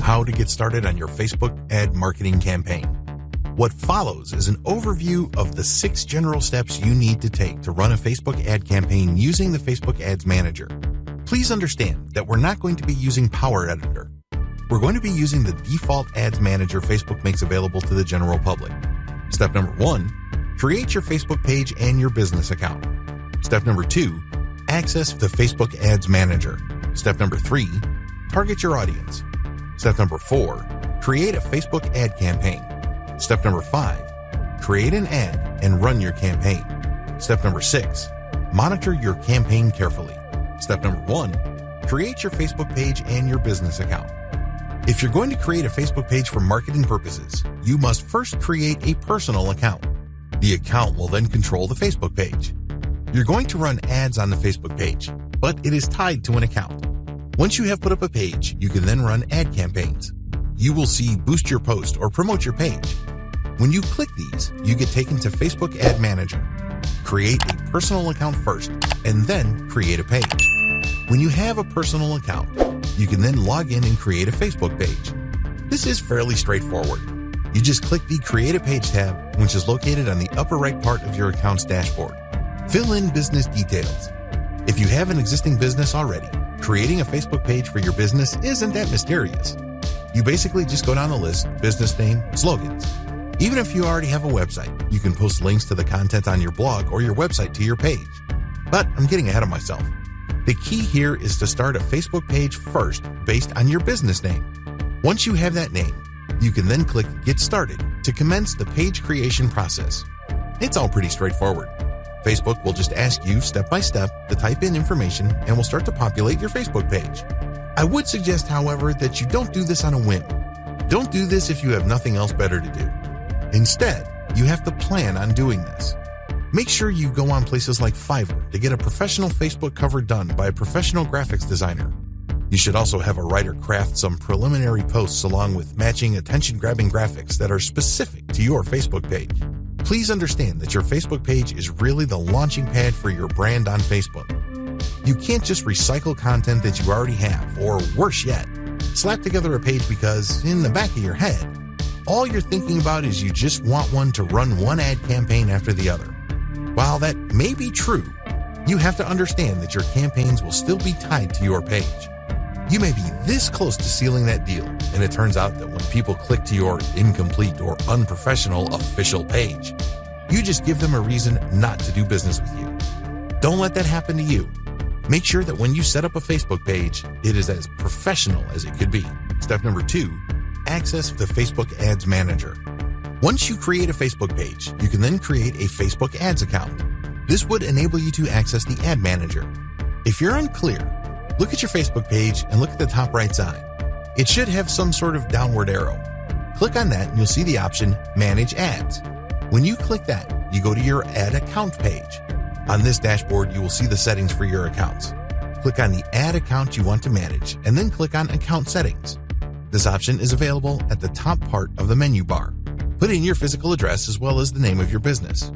How to get started on your Facebook ad marketing campaign. What follows is an overview of the 6 general steps you need to take to run a Facebook ad campaign using the Facebook Ads Manager. Please understand that we're not going to be using Power Editor. We're going to be using the default Ads Manager Facebook makes available to the general public. Step number 1, create your Facebook page and your business account. Step number 2, access the Facebook Ads Manager. Step number 3, target your audience. Step number 4, create a Facebook ad campaign. Step number 5, create an ad and run your campaign. Step number 6, monitor your campaign carefully. Step number 1, create your Facebook page and your business account. If you're going to create a Facebook page for marketing purposes, you must first create a personal account. The account will then control the Facebook page. You're going to run ads on the Facebook page, but it is tied to an account. Once you have put up a page, you can then run ad campaigns. You will see Boost Your Post or Promote Your Page. When you click these, you get taken to Facebook Ad Manager. Create a personal account first, and then create a page. When you have a personal account, you can then log in and create a Facebook page. This is fairly straightforward. You just click the Create a Page tab, which is located on the upper right part of your account's dashboard. Fill in business details. If you have an existing business already, creating a Facebook page for your business isn't that mysterious. You basically just go down the list, business name, slogans. Even if you already have a website, you can post links to the content on your blog or your website to your page. But I'm getting ahead of myself. The key here is to start a Facebook page first based on your business name. Once you have that name, you can then click Get Started to commence the page creation process. It's all pretty straightforward. Facebook will just ask you step by step to type in information and will start to populate your Facebook page. I would suggest, however, that you don't do this on a whim. Don't do this if you have nothing else better to do. Instead, you have to plan on doing this. Make sure you go on places like Fiverr to get a professional Facebook cover done by a professional graphics designer. You should also have a writer craft some preliminary posts along with matching attention-grabbing graphics that are specific to your Facebook page. Please understand that your Facebook page is really the launching pad for your brand on Facebook. You can't just recycle content that you already have, or worse yet, slap together a page because, in the back of your head, all you're thinking about is you just want one to run one ad campaign after the other. While that may be true, you have to understand that your campaigns will still be tied to your page. You may be this close to sealing that deal, and it turns out that when people click to your incomplete or unprofessional official page, you just give them a reason not to do business with you. Don't let that happen to you. Make sure that when you set up a Facebook page, it is as professional as it could be. Step number 2, access the Facebook Ads Manager. Once you create a Facebook page, you can then create a Facebook Ads account. This would enable you to access the Ad Manager. If you're unclear, look at your Facebook page and look at the top right side. It should have some sort of downward arrow. Click on that and you'll see the option Manage Ads. When you click that, you go to your Ad Account page. On this dashboard, you will see the settings for your accounts. Click on the ad account you want to manage and then click on Account Settings. This option is available at the top part of the menu bar. Put in your physical address as well as the name of your business.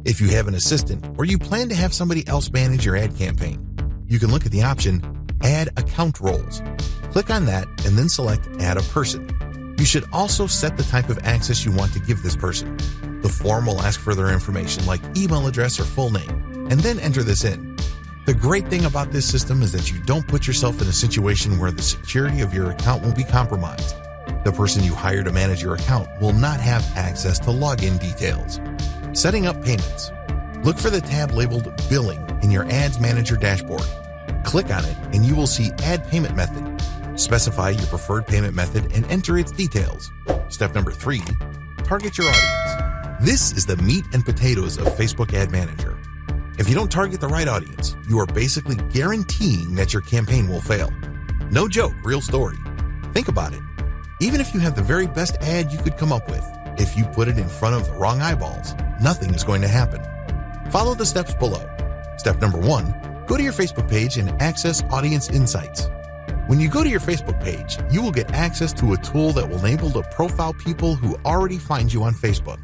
If you have an assistant or you plan to have somebody else manage your ad campaign, you can look at the option Add Account Roles. Click on that and then select Add a Person. You should also set the type of access you want to give this person. The form will ask for their information like email address or full name, and then enter this in. The great thing about this system is that you don't put yourself in a situation where the security of your account will be compromised. The person you hire to manage your account will not have access to login details. Setting up payments. Look for the tab labeled Billing in your Ads Manager dashboard. Click on it and you will see Add Payment Method. Specify your preferred payment method and enter its details. Step number 3, target your audience. This is the meat and potatoes of Facebook Ad Manager. If you don't target the right audience, you are basically guaranteeing that your campaign will fail. No joke, real story. Think about it. Even if you have the very best ad you could come up with, if you put it in front of the wrong eyeballs, nothing is going to happen. Follow the steps below. Step number 1, go to your Facebook page and access Audience Insights. When you go to your Facebook page, you will get access to a tool that will enable to profile people who already find you on Facebook.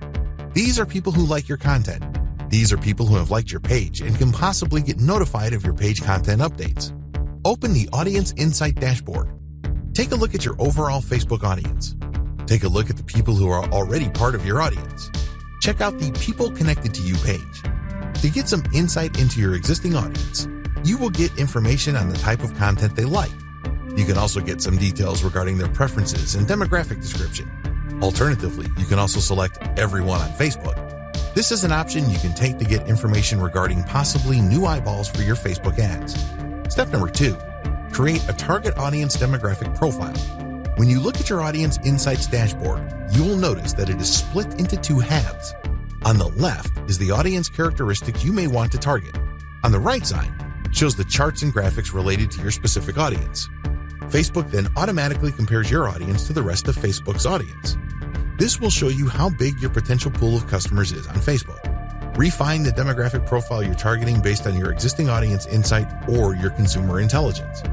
These are people who like your content. These are people who have liked your page and can possibly get notified of your page content updates. Open the Audience Insight dashboard. Take a look at your overall Facebook audience. Take a look at the people who are already part of your audience. Check out the People Connected to You page. To get some insight into your existing audience, you will get information on the type of content they like. You can also get some details regarding their preferences and demographic description. Alternatively, you can also select Everyone on Facebook. This is an option you can take to get information regarding possibly new eyeballs for your Facebook ads. Step number 2, create a target audience demographic profile. When you look at your Audience Insights dashboard, you will notice that it is split into 2 halves. On the left is the audience characteristics you may want to target. On the right side shows the charts and graphics related to your specific audience. Facebook then automatically compares your audience to the rest of Facebook's audience. This will show you how big your potential pool of customers is on Facebook. Refine the demographic profile you're targeting based on your existing audience insight or your consumer intelligence.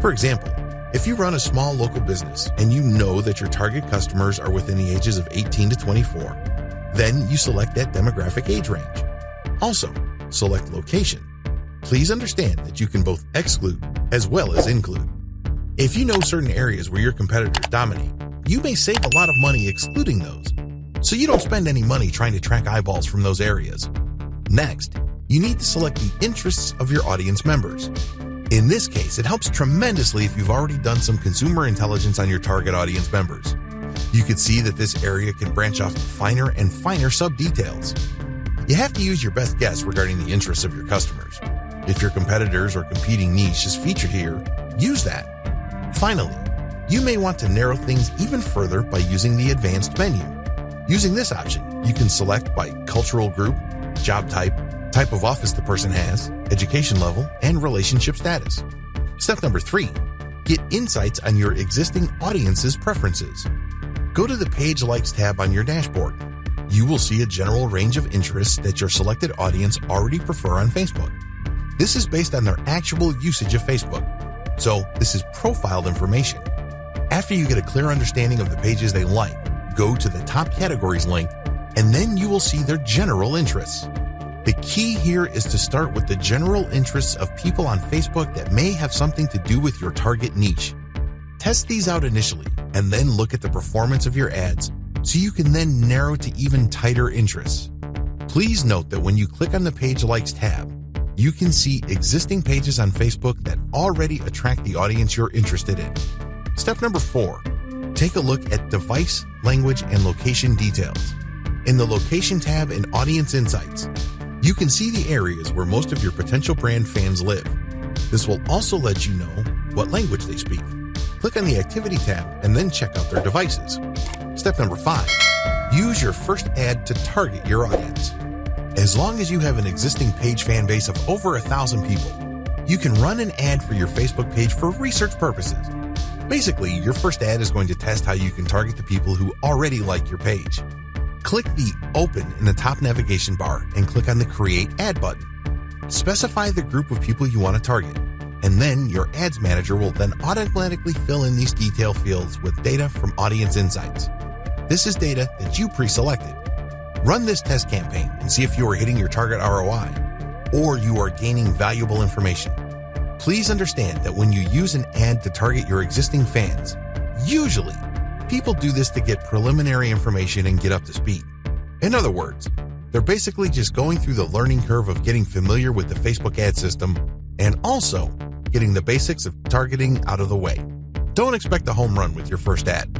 For example, if you run a small local business and you know that your target customers are within the ages of 18 to 24, then you select that demographic age range. Also, select location. Please understand that you can both exclude as well as include. If you know certain areas where your competitors dominate, you may save a lot of money excluding those, so you don't spend any money trying to track eyeballs from those areas. Next, you need to select the interests of your audience members. In this case, it helps tremendously if you've already done some consumer intelligence on your target audience members. You can see that this area can branch off to finer and finer sub-details. You have to use your best guess regarding the interests of your customers. If your competitors or competing niche is featured here, use that. Finally, you may want to narrow things even further by using the advanced menu. Using this option, you can select by cultural group, job type, type of office the person has, education level, and relationship status. Step number 3, get insights on your existing audience's preferences. Go to the Page Likes tab on your dashboard. You will see a general range of interests that your selected audience already prefer on Facebook. This is based on their actual usage of Facebook, so this is profiled information. After you get a clear understanding of the pages they like, go to the Top Categories link, and then you will see their general interests. The key here is to start with the general interests of people on Facebook that may have something to do with your target niche. Test these out initially, and then look at the performance of your ads so you can then narrow to even tighter interests. Please note that when you click on the Page Likes tab, you can see existing pages on Facebook that already attract the audience you're interested in. Step number 4, take a look at device, language, and location details. In the Location tab in Audience Insights, you can see the areas where most of your potential brand fans live. This will also let you know what language they speak. Click on the Activity tab and then check out their devices. Step number 5, use your first ad to target your audience. As long as you have an existing page fan base of over 1,000 people, you can run an ad for your Facebook page for research purposes. Basically, your first ad is going to test how you can target the people who already like your page. Click the Open in the top navigation bar and click on the Create Ad button. Specify the group of people you want to target, and then your Ads Manager will then automatically fill in these detail fields with data from Audience Insights. This is data that you pre-selected. Run this test campaign and see if you are hitting your target ROI or you are gaining valuable information. Please understand that when you use an ad to target your existing fans, usually people do this to get preliminary information and get up to speed. In other words, they're basically just going through the learning curve of getting familiar with the Facebook ad system and also getting the basics of targeting out of the way. Don't expect a home run with your first ad.